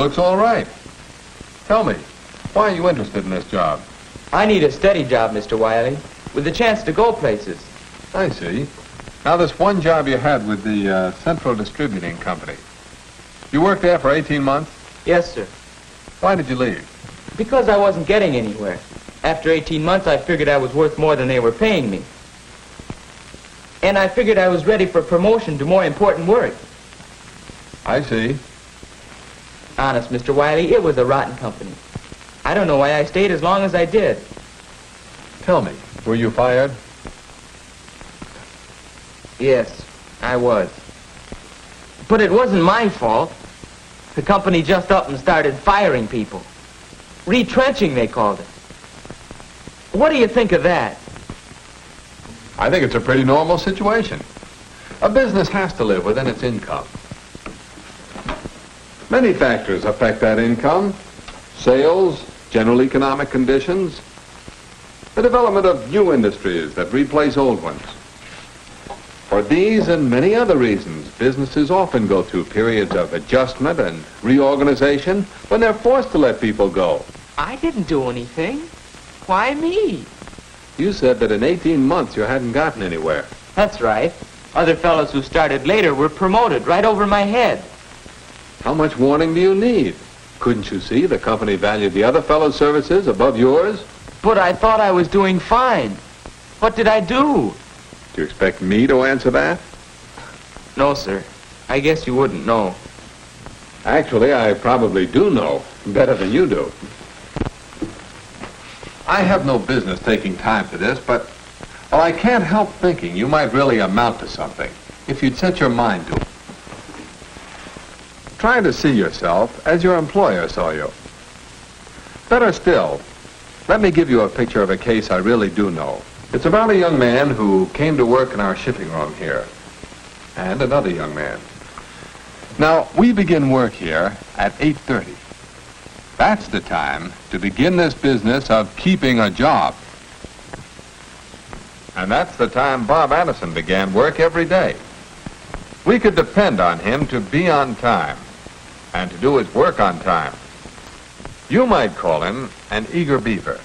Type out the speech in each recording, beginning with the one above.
looks all right. Tell me, why are you interested in this job? I need a steady job, Mr. Wiley, with a chance to go places. I see. Now, this one job you had with the Central Distributing Company, you worked there for 18 months? Yes, sir. Why did you leave? Because I wasn't getting anywhere. After 18 months, I figured I was worth more than they were paying me. And I figured I was ready for promotion to more important work. I see. Honest, Mr. Wiley, it was a rotten company. I don't know why I stayed as long as I did. Tell me, were you fired? Yes, I was. But it wasn't my fault. The company just up and started firing people. Retrenching, they called it. What do you think of that? I think it's a pretty normal situation. A business has to live within its income. Many factors affect that income. Sales, general economic conditions, the development of new industries that replace old ones. For these and many other reasons, businesses often go through periods of adjustment and reorganization when they're forced to let people go. I didn't do anything. Why me? You said that in 18 months you hadn't gotten anywhere. That's right. Other fellows who started later were promoted right over my head. How much warning do you need? Couldn't you see the company valued the other fellow's services above yours? But I thought I was doing fine. What did I do? Do you expect me to answer that? No, sir. I guess you wouldn't know. Actually, I probably do know, better than you do. I have no business taking time for this, but well, I can't help thinking you might really amount to something if you'd set your mind to it. Try to see yourself as your employer saw you. Better still, let me give you a picture of a case I really do know. It's about a young man who came to work in our shipping room here, and another young man. Now, we begin work here at 8:30. That's the time to begin this business of keeping a job. And that's the time Bob Anderson began work every day. We could depend on him to be on time and to do his work on time. You might call him an eager beaver.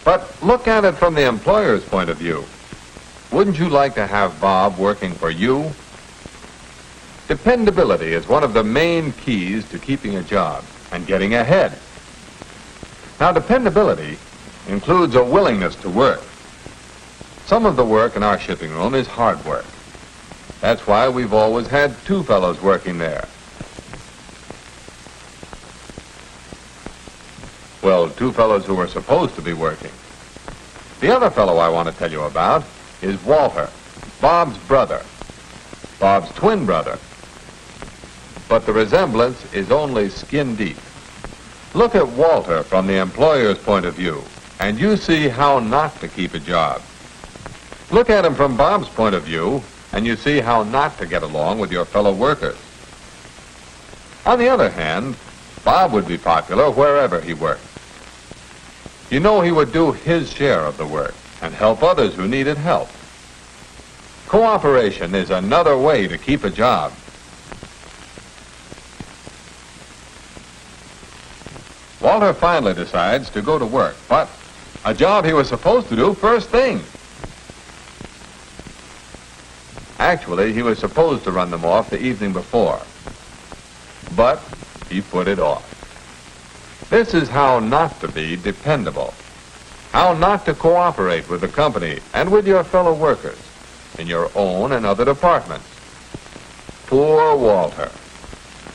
But look at it from the employer's point of view. Wouldn't you like to have Bob working for you? Dependability is one of the main keys to keeping a job and getting ahead. Now, dependability includes a willingness to work. Some of the work in our shipping room is hard work. That's why we've always had two fellows working there. Well, two fellows who were supposed to be working. The other fellow I want to tell you about is Walter, Bob's brother, Bob's twin brother. But the resemblance is only skin deep. Look at Walter from the employer's point of view, and you see how not to keep a job. Look at him from Bob's point of view, and you see how not to get along with your fellow workers. On the other hand, Bob would be popular wherever he worked. You know, he would do his share of the work and help others who needed help. Cooperation is another way to keep a job. Walter finally decides to go to work, but a job he was supposed to do first thing. Actually, he was supposed to run them off the evening before, but he put it off. This is how not to be dependable, how not to cooperate with the company and with your fellow workers in your own and other departments. Poor Walter.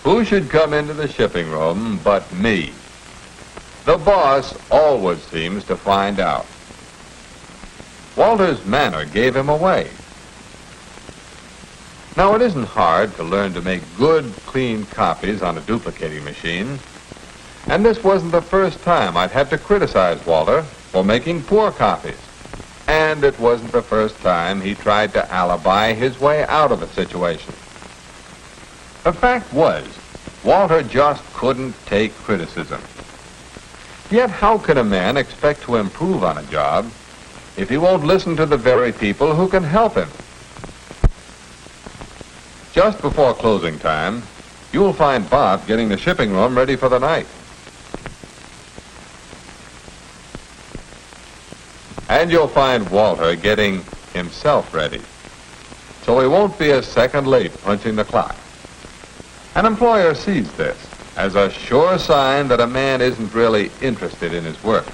Who should come into the shipping room but me? The boss always seems to find out. Walter's manner gave him away. Now, it isn't hard to learn to make good, clean copies on a duplicating machine. And this wasn't the first time I'd had to criticize Walter for making poor copies. And it wasn't the first time he tried to alibi his way out of a situation. The fact was, Walter just couldn't take criticism. Yet how can a man expect to improve on a job if he won't listen to the very people who can help him? Just before closing time, you'll find Bob getting the shipping room ready for the night. And you'll find Walter getting himself ready, so he won't be a second late punching the clock. An employer sees this as a sure sign that a man isn't really interested in his work.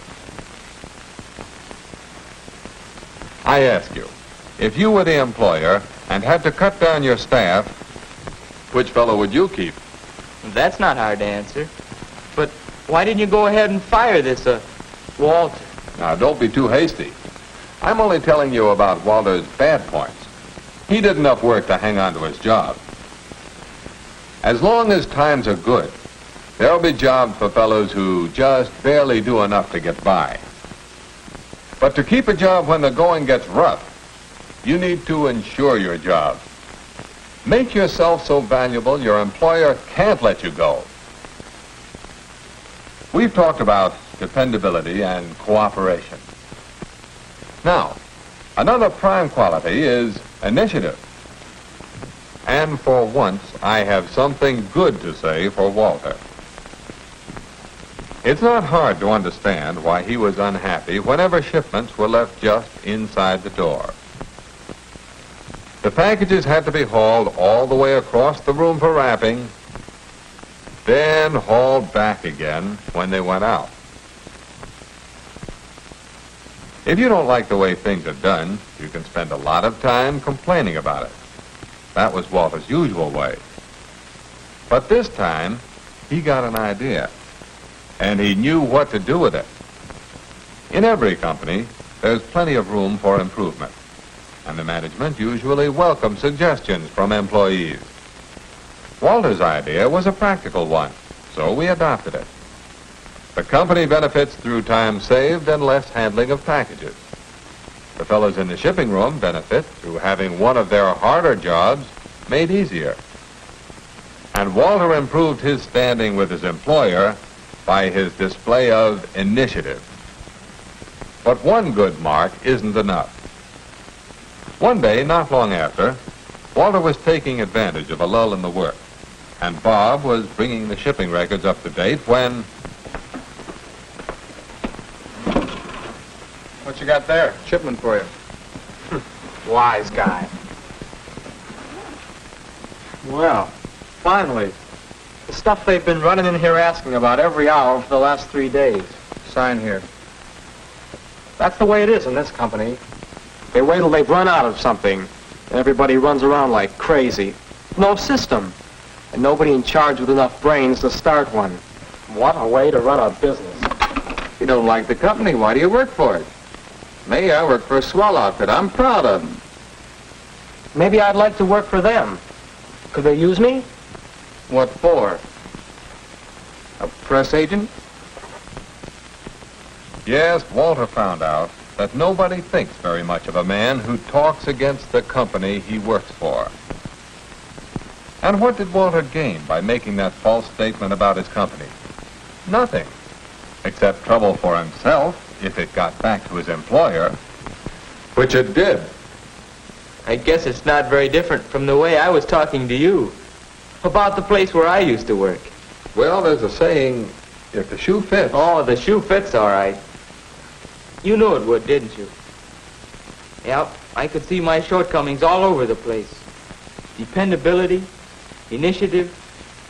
I ask you, if you were the employer and had to cut down your staff, which fellow would you keep? That's not hard to answer. But why didn't you go ahead and fire this, Walter? Now, don't be too hasty. I'm only telling you about Walter's bad points. He did enough work to hang on to his job. As long as times are good, there'll be jobs for fellows who just barely do enough to get by. But to keep a job when the going gets rough, you need to insure your job. Make yourself so valuable your employer can't let you go. We've talked about dependability and cooperation. Now, another prime quality is initiative. And for once, I have something good to say for Walter. It's not hard to understand why he was unhappy whenever shipments were left just inside the door. The packages had to be hauled all the way across the room for wrapping, then hauled back again when they went out. If you don't like the way things are done, you can spend a lot of time complaining about it. That was Walter's usual way. But this time, he got an idea, and he knew what to do with it. In every company, there's plenty of room for improvement, and the management usually welcomes suggestions from employees. Walter's idea was a practical one, so we adopted it. The company benefits through time saved and less handling of packages. The fellows in the shipping room benefit through having one of their harder jobs made easier. And Walter improved his standing with his employer by his display of initiative. But one good mark isn't enough. One day, not long after, Walter was taking advantage of a lull in the work, and Bob was bringing the shipping records up to date when... What you got there? Shipment for you. Wise guy. Well, finally. The stuff they've been running in here asking about every hour for the last 3 days. Sign here. That's the way it is in this company. They wait till they've run out of something, and everybody runs around like crazy. No system, and nobody in charge with enough brains to start one. What a way to run a business. If you don't like the company, why do you work for it? Me, I work for a swell outfit. I'm proud of them. Maybe I'd like to work for them. Could they use me? What for? A press agent? Yes, Walter found out that nobody thinks very much of a man who talks against the company he works for. And what did Walter gain by making that false statement about his company? Nothing, except trouble for himself if it got back to his employer, which it did. I guess it's not very different from the way I was talking to you about the place where I used to work. Well, there's a saying, if the shoe fits... Oh, the shoe fits all right. You knew it would, didn't you? Yep, I could see my shortcomings all over the place. Dependability, initiative,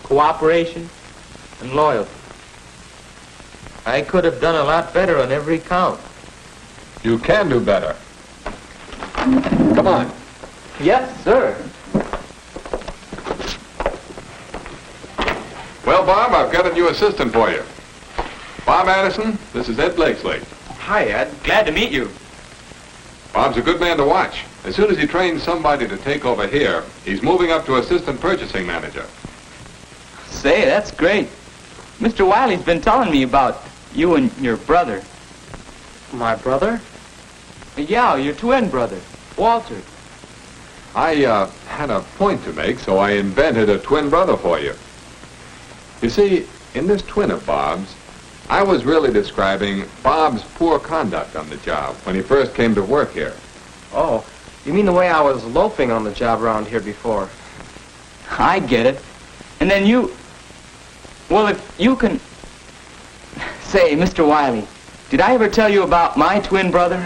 cooperation, and loyalty. I could have done a lot better on every count. You can do better. Come on. Yes, sir. Well, Bob, I've got a new assistant for you. Bob Addison, this is Ed Blakesley. Hi, Ed. Glad to meet you. Bob's a good man to watch. As soon as he trains somebody to take over here, he's moving up to assistant purchasing manager. Say, that's great. Mr. Wiley's been telling me about you and your brother. My brother? Yeah, your twin brother, Walter. I had a point to make, so I invented a twin brother for you. You see, in this twin of Bob's, I was really describing Bob's poor conduct on the job when he first came to work here. 'Oh, you mean the way I was loafing on the job around here before? I get it. And then you... Well, if you can... Say, Mr. Wiley, did I ever tell you about my twin brother?